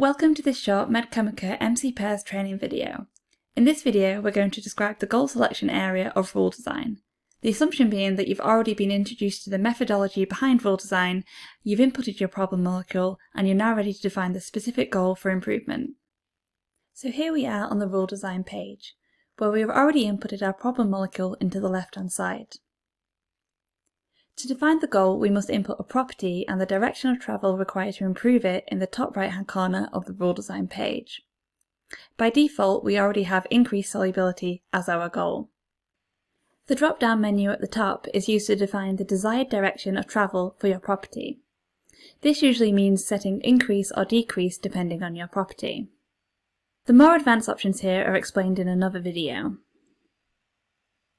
Welcome to this short MedChem MC Pairs training video. In this video, we're going to describe the goal selection area of RuleDesign. The assumption being that you've already been introduced to the methodology behind RuleDesign, you've inputted your problem molecule, and you're now ready to define the specific goal for improvement. So here we are on the RuleDesign page, where we have already inputted our problem molecule into the left-hand side. To define the goal, we must input a property and the direction of travel required to improve it in the top right-hand corner of the RuleDesign page. By default, we already have increased solubility as our goal. The drop-down menu at the top is used to define the desired direction of travel for your property. This usually means setting increase or decrease depending on your property. The more advanced options here are explained in another video.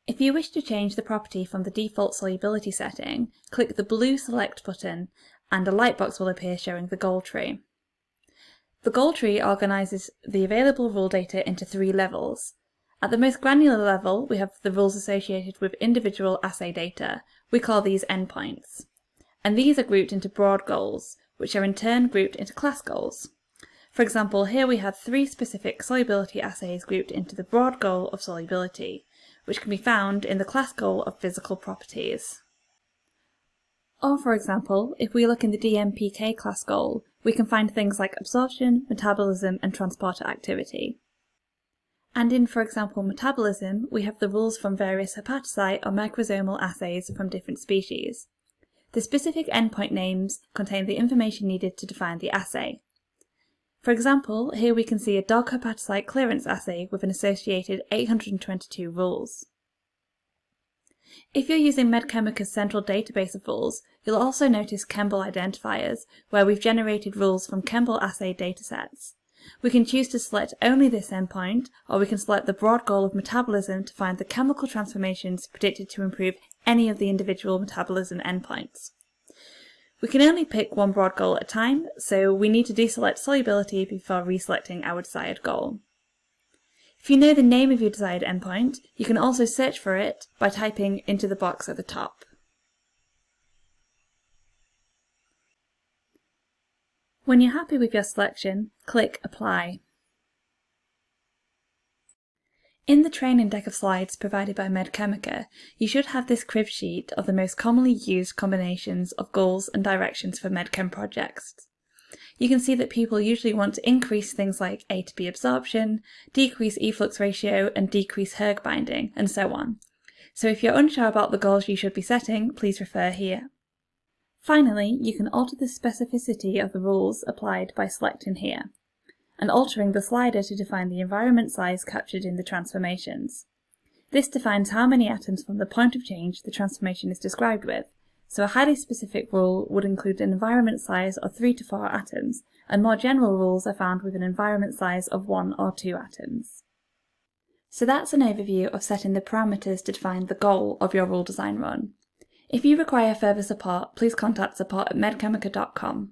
If you wish to change the property from the default solubility setting, click the blue Select button and a lightbox will appear showing the goal tree. The goal tree organises the available rule data into 3 levels. At the most granular level, we have the rules associated with individual assay data. We call these endpoints. And these are grouped into broad goals, which are in turn grouped into class goals. For example, here we have 3 specific solubility assays grouped into the broad goal of solubility, which can be found in the class goal of physical properties. Or for example, if we look in the DMPK class goal, we can find things like absorption, metabolism, and transporter activity. And in, for example, metabolism, we have the rules from various hepatocyte or microsomal assays from different species. The specific endpoint names contain the information needed to define the assay. For example, here we can see a dog hepatocyte clearance assay with an associated 822 rules. If you're using MedChem's central database of rules, you'll also notice Chembl identifiers, where we've generated rules from Chembl assay datasets. We can choose to select only this endpoint, or we can select the broad goal of metabolism to find the chemical transformations predicted to improve any of the individual metabolism endpoints. We can only pick one broad goal at a time, so we need to deselect solubility before reselecting our desired goal. If you know the name of your desired endpoint, you can also search for it by typing into the box at the top. When you're happy with your selection, click Apply. In the training deck of slides provided by MedChem, you should have this crib sheet of the most commonly used combinations of goals and directions for MedChem projects. You can see that people usually want to increase things like A to B absorption, decrease efflux ratio, and decrease hERG binding, and so on. So if you're unsure about the goals you should be setting, please refer here. Finally, you can alter the specificity of the rules applied by selecting here, and altering the slider to define the environment size captured in the transformations. This defines how many atoms from the point of change the transformation is described with, so a highly specific rule would include an environment size of 3 to 4 atoms, and more general rules are found with an environment size of 1 or 2 atoms. So that's an overview of setting the parameters to define the goal of your RuleDesign run. If you require further support, please contact support@medchemica.com.